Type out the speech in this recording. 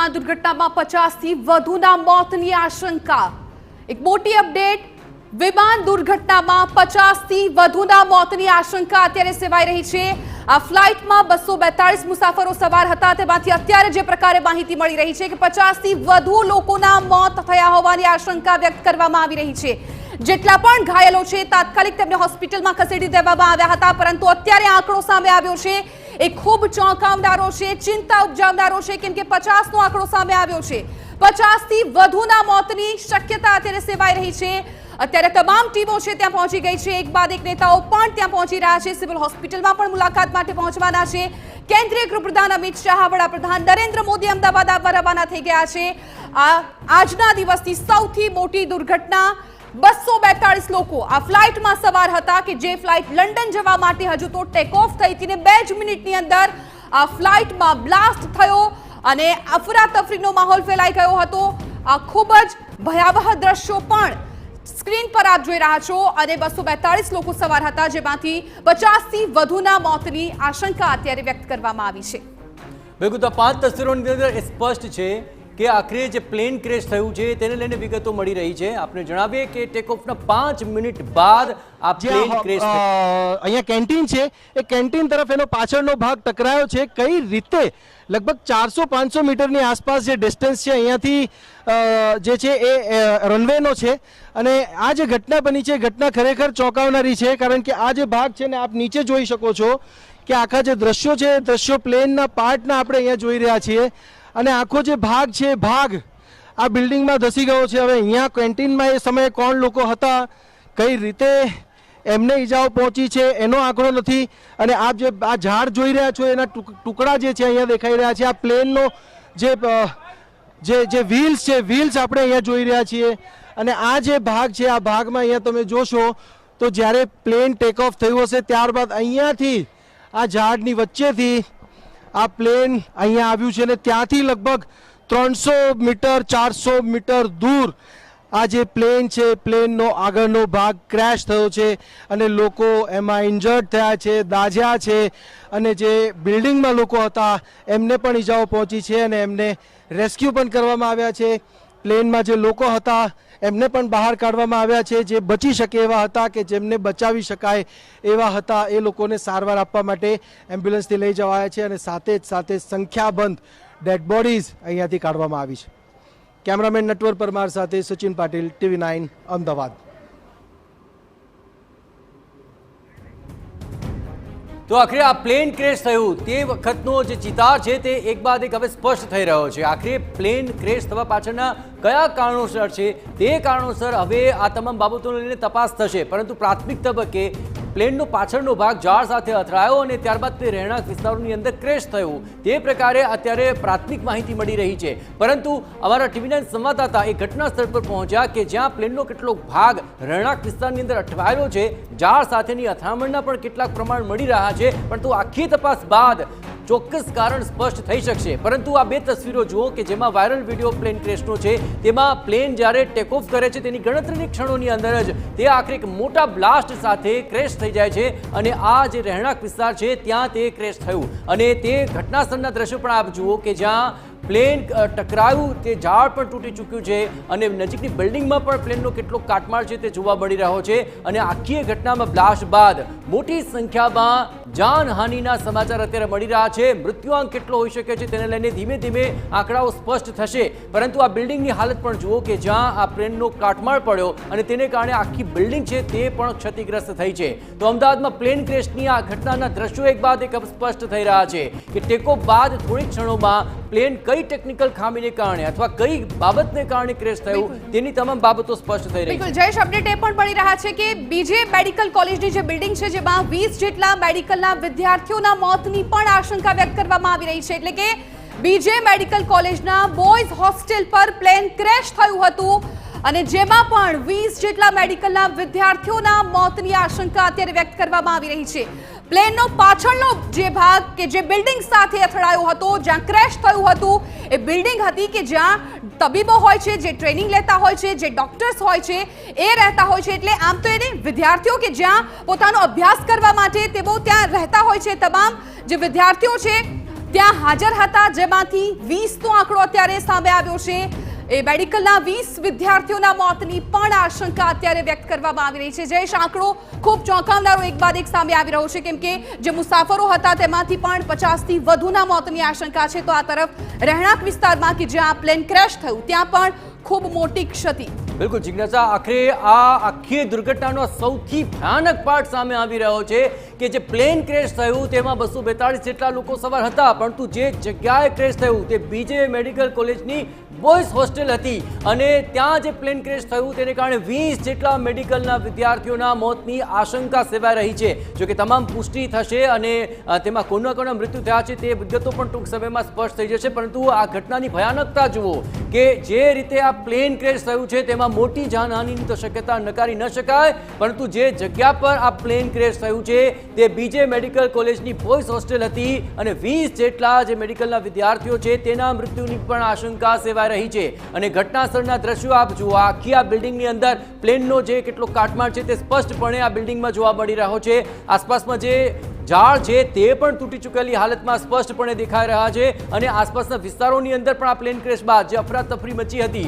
વિમાન દુર્ઘટનામાં 50થી વધુના મોતની આશંકા। એક મોટી અપડેટ, વિમાન દુર્ઘટનામાં 50થી વધુના મોતની આશંકા અત્યારે સેવાઈ રહી છે। આ ફ્લાઇટમાં 242 મુસાફરો સવાર હતા, તેમાંથી અત્યારે જે પ્રકારે માહિતી મળી રહી છે કે 50થી વધુ લોકોના મોત થયા હોવાની આશંકા વ્યક્ત કરવામાં આવી રહી છે। જેટલા પણ ઘાયલો છે તાત્કાલિક તેમને હોસ્પિટલમાં ખસેડી દેવામાં આવ્યા હતા, પરંતુ અત્યારે આંકડો સામે આવ્યો છે એ ખૂબ ચોંકાવનારો છે, ચિંતા ઉપજાવનારો છે, કેમ કે 50નો આંકડો સામે આવ્યો છે। 50થી વધુના મોતની શક્યતા અત્યારે સેવાઈ રહી છે। અત્યારે તમામ ટીમો છે ત્યાં પહોંચી ગઈ છે, એક બાદ એક નેતાઓ પણ ત્યાં પહોંચી રહ્યા છે, સિવિલ હોસ્પિટલમાં પણ મુલાકાત માટે પહોંચવાના છે। કેન્દ્રીય ગૃહપ્રધાન અમિત શાહ, વડાપ્રધાન નરેન્દ્ર મોદી અમદાવાદ આવવા રવાના થઈ ગયા છે। આજના દિવસની સૌથી મોટી દુર્ઘટના, 242 લોકો આ ફ્લાઇટમાં સવાર હતા કે જે ફ્લાઇટ લંડન જવા માટે હજુ તો ટેક ઓફ થઈ હતી ને 2 જ મિનિટની અંદર આ ફ્લાઇટમાં બ્લાસ્ટ થયો અને અફરાતફરીનો માહોલ ફેલાઈ ગયો હતો। આ ખૂબ જ ભયાવહ દ્રશ્યો પણ સ્ક્રીન પર આપ જોઈ રહ્યા છો અને 242 લોકો સવાર હતા, જેમાંથી 50થી વધુના મોતની આશંકા અત્યારે વ્યક્ત કરવામાં આવી છે। બિલકુલ, તો 5 તસવીરોની અંદર સ્પષ્ટ છે કે આખરે જે પ્લેન ક્રેશ થયું છે તેને લઈને વિગતો મળી રહી છે। આપણે જણાવીએ કે ટેક ઓફના 5 મિનિટ બાદ આ પ્લેન ક્રેશ થયું। અહીંયા કેન્ટીન છે, એ કેન્ટીન તરફ એનો પાછળનો ભાગ ટકરાયો છે। કઈ રીતે લગભગ 400-500 મીટરની આસપાસ જે ડિસ્ટન્સ છે અહીંયાથી જે છે એ રનવેનો છે, અને આ જે ઘટના બની છે ઘટના ખરેખર ચોંકાવનારી છે, કારણ કે આ જે ભાગ છે ને આપ નીચે જોઈ શકો છો કે આખા જે દ્રશ્યો છે દ્રશ્યો પ્લેનના પાર્ટના આપણે અહીંયા જોઈ રહ્યા છીએ, અને આખો જે ભાગ છે ભાગ આ બિલ્ડિંગમાં ધસી ગયો છે। હવે અહીંયા કેન્ટીનમાં એ સમયે કોણ લોકો હતા, કઈ રીતે એમને ઈજાઓ પહોંચી છે એનો આંકડો નથી, અને આપ જે આ ઝાડ જોઈ રહ્યા છો એના ટુકડા જે છે અહીંયા દેખાઈ રહ્યા છે। આ પ્લેનનો જે વ્હીલ્સ છે, વ્હીલ્સ આપણે અહીંયા જોઈ રહ્યા છીએ, અને આ જે ભાગ છે આ ભાગમાં અહીંયા તમે જોશો તો જ્યારે પ્લેન ટેક ઓફ થયું હશે ત્યારબાદ અહીંયાથી આ ઝાડની વચ્ચેથી આ પ્લેન અહીંયા આવ્યું છે, અને ત્યાંથી લગભગ 300 મીટર 400 મીટર દૂર આ જે પ્લેન છે પ્લેનનો આગળનો ભાગ ક્રેશ થયો છે, અને લોકો એમાં ઇન્જર્ડ થયા છે, દાઝ્યા છે, અને જે બિલ્ડિંગમાં લોકો હતા એમને પણ ઈજાઓ પહોંચી છે અને એમને રેસ્ક્યુ પણ કરવામાં આવ્યા છે। પ્લેનમાં જે લોકો હતા એમને પણ બહાર કાઢવામાં આવ્યા છે, જે બચી શકે એવા હતા કે જેમને બચાવી શકાય એવા હતા એ લોકોને સારવાર આપવા માટે એમ્બ્યુલન્સથી લઈ જવાયા છે, અને સાથે જ સાથે સંખ્યાબંધ ડેડ બોડીઝ અહીંયાથી કાઢવામાં આવી છે। કેમેરામેન નટવર પરમાર સાથે સચિન પાટીલ, TV9 અમદાવાદ। તો આખરે આ પ્લેન ક્રેશ થયું તે વખતનો જે ચિતાર છે તે એક બાદ એક હવે સ્પષ્ટ થઈ રહ્યો છે। આખરે પ્લેન ક્રેશ થવા પાછળના કયા કારણોસર છે તે કારણોસર હવે આ તમામ બાબતોને લઈને તપાસ થશે, પરંતુ પ્રાથમિક તબક્કે પ્લેનનો પાછળનો ભાગ ઝાડ સાથે અથડાયો અને ત્યારબાદ તે રહેણાંક વિસ્તારોની અંદર ક્રેશ થયું તે પ્રકારે અત્યારે પ્રાથમિક માહિતી મળી રહી છે। પરંતુ અમારા TV9 સંવાદદાતા એ ઘટના સ્થળ પર પહોંચ્યા કે જ્યાં પ્લેનનો કેટલોક ભાગ રહેણાંક વિસ્તારની અંદર અટવાયેલો છે, ઝાડ સાથેની અથડામણના પણ કેટલાક પ્રમાણ મળી રહ્યા છે, પરંતુ આખી તપાસ બાદ ચોક્કસ કારણ સ્પષ્ટ થઈ શકશે। પરંતુ આ બે તસવીરો જુઓ કે જેમાં વાયરલ વિડીયો પ્લેન ક્રેશનો છે, તેમાં પ્લેન જ્યારે ટેક ઓફ કરે છે તેની ગણતરીની ક્ષણોની અંદર જ તે આખરે એક મોટા બ્લાસ્ટ સાથે ક્રેશ થઈ જાય છે, અને આ જે રહેણાંક વિસ્તાર છે ત્યાં તે ક્રેશ થયું, અને તે ઘટના સ્થળના દ્રશ્યો પણ આપ જુઓ કે જ્યાં પ્લેન ટકરાયું તે ઝાડ પણ તૂટી ચૂક્યું છે, અને નજીકની બિલ્ડિંગમાં પણ પ્લેનનો કેટલો કાટમાળ છે તે જોવા મળી રહ્યો છે, અને આખી ઘટનામાં બ્લાસ્ટ બાદ મોટી સંખ્યામાં જાનહાનિના સમાચાર અત્યારે મળી રહ્યા છે। મૃત્યુઆંક કેટલો હોઈ શકે છે તેને લઈને ધીમે ધીમે આંકડાઓ સ્પષ્ટ થશે, પરંતુ આ બિલ્ડિંગની હાલત પણ જુઓ કે જ્યાં આ પ્લેનનો કાટમાળ પડ્યો અને તેને કારણે આખી બિલ્ડિંગ છે તે પણ ક્ષતિગ્રસ્ત થઈ છે। તો અમદાવાદમાં પ્લેન ક્રેશની આ ઘટનાના દ્રશ્યો એક બાદ એક સ્પષ્ટ થઈ રહ્યા છે કે ટેક ઓફ બાદ થોડીક ક્ષણોમાં પ્લેન કઈ ટેકનિકલ ખામીને કારણે અથવા કઈ બાબતને કારણે ક્રેશ થયું તેની તમામ બાબતો સ્પષ્ટ થઈ રહી છે। જયેશ, અપડેટ એ પણ મળી રહ્યા છે કે બીજે મેડિકલ કોલેજની જે બિલ્ડિંગ છે જેમાં 20 જેટલા મેડિકલના વિદ્યાર્થીઓના મોતની પણ આશંકા વ્યક્ત કરવામાં આવી રહી છે, એટલે કે બીજે મેડિકલ કોલેજના બોયઝ હોસ્ટેલ પર પ્લેન ક્રેશ થયું હતું, અને જેમાં પણ 20 જેટલા મેડિકલના વિદ્યાર્થીઓના મોતની આશંકા અત્યારે વ્યક્ત કરવામાં આવી રહી છે। પ્લેનનો પાછળનો જે ભાગ કે જે બિલ્ડિંગ સાથે અથડાયો હતો, જ્યાં ક્રેશ થયું હતું, એ બિલ્ડિંગ હતી કે જ્યાં તબીબો હોય છે, જે ટ્રેનિંગ લેતા હોય છે, જે ડોક્ટર્સ હોય છે એ રહેતા હોય છે, એટલે આમ તો એને વિદ્યાર્થીઓ કે જ્યાં પોતાનો અભ્યાસ કરવા માટે તેઓ ત્યાં રહેતા હોય છે, તમામ જે વિદ્યાર્થીઓ છે ત્યાં હાજર હતા, જેમાંથી 20નો આંકડો અત્યારે સામે આવ્યો છે। એ મેડિકલના 20 વિદ્યાર્થીઓના મોતની પણ આશંકા અત્યારે વ્યક્ત કરવામાં આવી રહી છે। જયેશ, આંકડો ખૂબ ચોંકાવનારો એક બાદ એક સામે આવી રહ્યો છે, કેમ કે જે મુસાફરો હતા તેમાંથી પણ 50થી વધુના મોતની આશંકા છે। તો આ તરફ રહેણાંક વિસ્તારમાં કે જ્યાં પ્લેન ક્રેશ થયું ત્યાં પણ ખૂબ મોટી ક્ષતિ। બિલકુલ જિજ્ઞાસા, આખરે આ આખી દુર્ઘટનાનો સૌથી ભયાનક પાર્ટ સામે આવી રહ્યો છે કે જે પ્લેન ક્રેશ થયું તેમાં 242 જેટલા લોકો સવાર હતા, પરંતુ જે જગ્યાએ ક્રેશ થયું તે બીજે મેડિકલ કોલેજની બોયઝ હોસ્ટેલ હતી અને ત્યાં જે પ્લેન ક્રેશ થયું તેને કારણે 20 જેટલા મેડિકલના વિદ્યાર્થીઓના મોતની આશંકા સેવાઈ રહી છે। જો કે તમામ પુષ્ટિ થશે અને તેમાં કોના કોના મૃત્યુ થયા છે તે વિગતો પણ ટૂંક સમયમાં સ્પષ્ટ થઈ જશે, પરંતુ આ ઘટનાની ભયાનકતા જુઓ કે જે રીતે આ પ્લેન ક્રેશ થયું છે તેમાં મોટી જાનહાનિની તો શક્યતા નકારી ન શકાય, પરંતુ જે જગ્યા પર આ પ્લેન ક્રેશ થયું છે તે બીજે મેડિકલ કોલેજની બોયઝ હોસ્ટેલ હતી અને 20 જેટલા જે મેડિકલના વિદ્યાર્થીઓ છે તેના મૃત્યુની પણ આશંકા સેવાઈ રહી છે। અને ઘટના સ્થળના દ્રશ્યો આપ જુઓ, આખી આ બિલ્ડિંગની અંદર પ્લેનનો જે કેટલો કાટમાળ છે તે સ્પષ્ટપણે આ બિલ્ડિંગમાં જોવા મળી રહ્યો છે। આસપાસમાં જે ઝાડ છે તે પણ તૂટી ચૂકેલી હાલતમાં સ્પષ્ટપણે દેખાઈ રહ્યા છે અને આસપાસના વિસ્તારોની અંદર પણ આ પ્લેન ક્રેશ બાદ જે અફરાતફરી મચી હતી